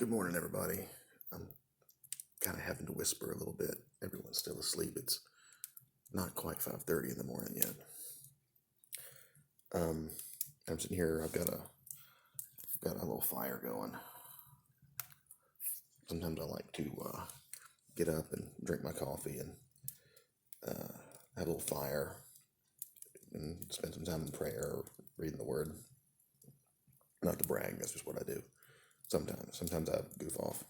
Good morning, everybody. I'm kind of having to whisper a little bit. Everyone's still asleep. It's not quite 5:30 in the morning yet. Um, I'm sitting here. I've got a little fire going. Sometimes I like to get up and drink my coffee and uh, have a little fire and spend some time in prayer or reading the Word. Not to brag. That's just what I do. Sometimes I goof off.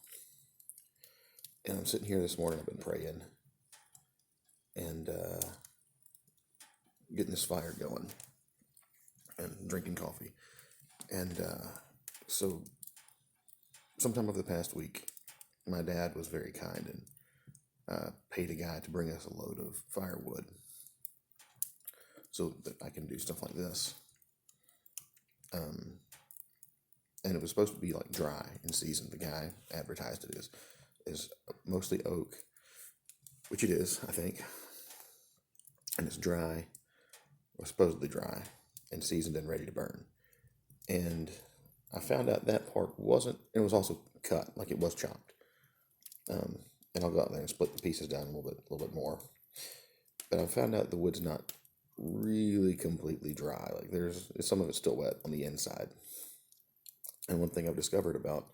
And I'm sitting here this morning. I've been praying and getting this fire going and drinking coffee. And so, sometime over the past week, my dad was very kind and paid a guy to bring us a load of firewood so that I can do stuff like this. And it was supposed to be like dry in season. The guy advertised it is mostly oak, which it is, I think, and it's dry, or supposedly dry, and seasoned and ready to burn. And I found out that part wasn't. It was also cut, like it was chopped. And I'll go out there and split the pieces down a little bit more. But I found out the wood's not really completely dry. Like some of it's still wet on the inside. And one thing I've discovered about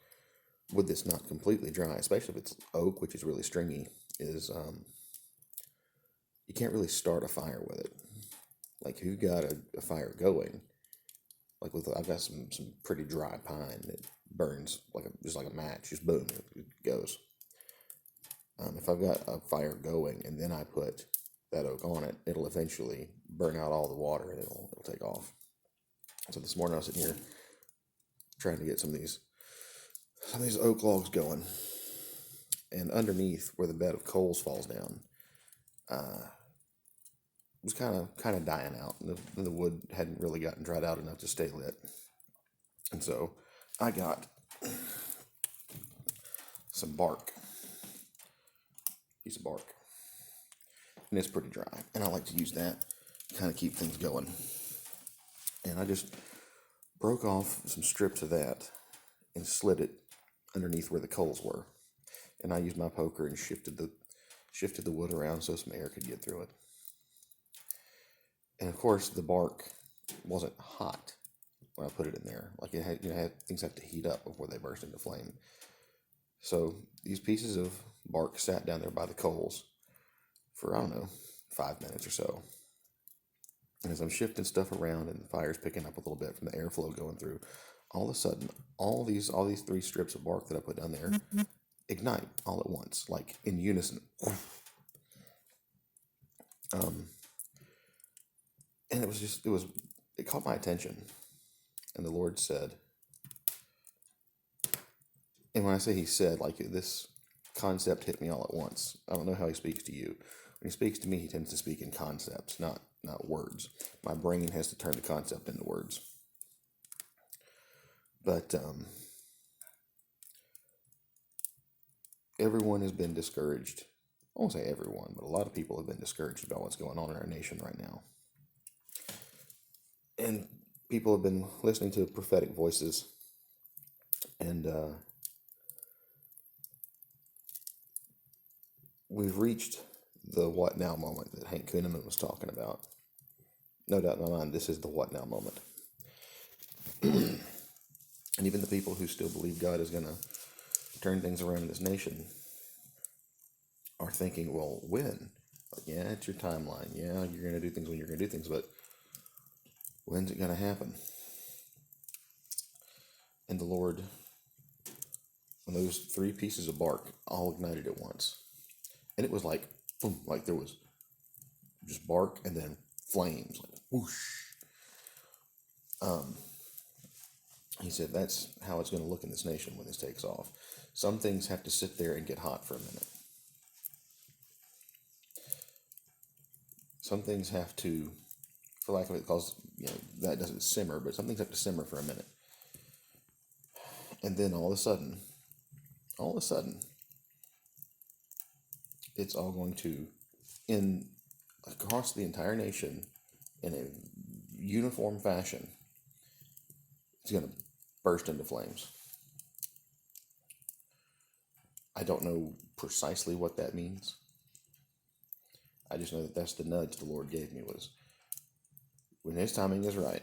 wood that's not completely dry, especially if it's oak, which is really stringy, is you can't really start a fire with it. Like if you've got a fire going, like I've got some pretty dry pine that burns just like a match, just boom, it goes. If I've got a fire going and then I put that oak on it, it'll eventually burn out all the water and it'll take off. So this morning I was sitting here trying to get some of these oak logs going, and underneath where the bed of coals falls down, it was kind of dying out. The wood hadn't really gotten dried out enough to stay lit, and so I got some piece of bark, and it's pretty dry, and I like to use that to kind of keep things going. And I just broke off some strips of that and slid it underneath where the coals were, and I used my poker and shifted the wood around so some air could get through it. And of course, the bark wasn't hot when I put it in there. Like it had things have to heat up before they burst into flame. So these pieces of bark sat down there by the coals for, I don't know, 5 minutes or so. And as I'm shifting stuff around and the fire's picking up a little bit from the airflow going through, all of a sudden, all these 3 strips of bark that I put down there ignite all at once, like in unison. And it caught my attention. And the Lord said, and when I say He said, like this concept hit me all at once. I don't know how He speaks to you. When He speaks to me, He tends to speak in concepts, not words. My brain has to turn the concept into words. But everyone has been discouraged. I won't say everyone, but a lot of people have been discouraged about what's going on in our nation right now. And people have been listening to prophetic voices, and we've reached the what now moment that Hank Kuhneman was talking about. No doubt in my mind, this is the what now moment. And even the people who still believe God is going to turn things around in this nation are thinking, well, when? Like, yeah, it's your timeline. Yeah, you're going to do things when you're going to do things, but when's it going to happen? And the Lord, when those 3 pieces of bark all ignited at once, and it was like, boom, like there was just bark and then flames, like whoosh. He said that's how it's going to look in this nation when this takes off. Some things have to sit there and get hot for a minute. Some things have to, for lack of it, because that doesn't simmer, but some things have to simmer for a minute. And then all of a sudden, it's all going to, across the entire nation, in a uniform fashion, it's going to burst into flames. I don't know precisely what that means. I just know that that's the nudge the Lord gave me, was when His timing is right,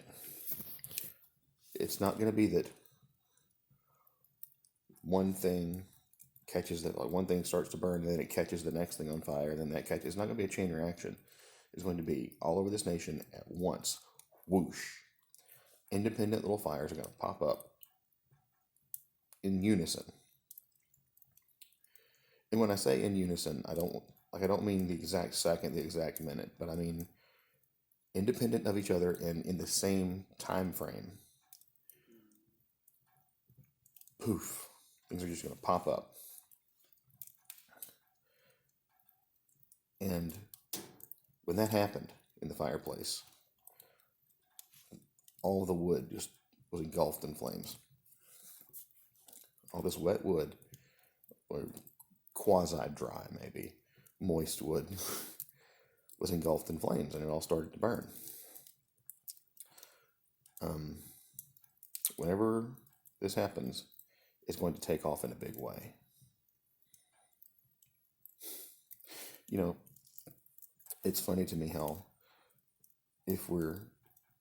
it's not going to be that one thing catches that, like one thing starts to burn and then it catches the next thing on fire and then that catches. It's not going to be a chain reaction. It's going to be all over this nation at once. Whoosh. Independent little fires are going to pop up in unison. And when I say in unison, I don't mean the exact second, the exact minute, but I mean independent of each other and in the same time frame. Poof. Things are just going to pop up. And when that happened in the fireplace, all of the wood just was engulfed in flames. All this wet wood, or quasi-dry maybe, moist wood, was engulfed in flames, and it all started to burn. Whenever this happens, it's going to take off in a big way. You know, it's funny to me how if we're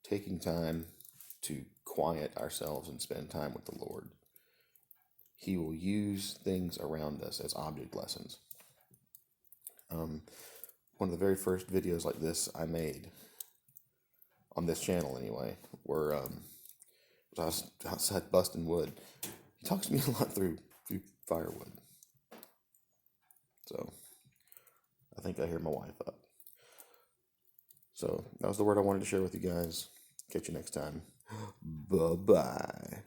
taking time to quiet ourselves and spend time with the Lord, He will use things around us as object lessons. One of the very first videos like this I made on this channel, anyway, where I was outside busting wood. He talks to me a lot through firewood. So I think I hear my wife up. So that was the word I wanted to share with you guys. Catch you next time. Bye-bye.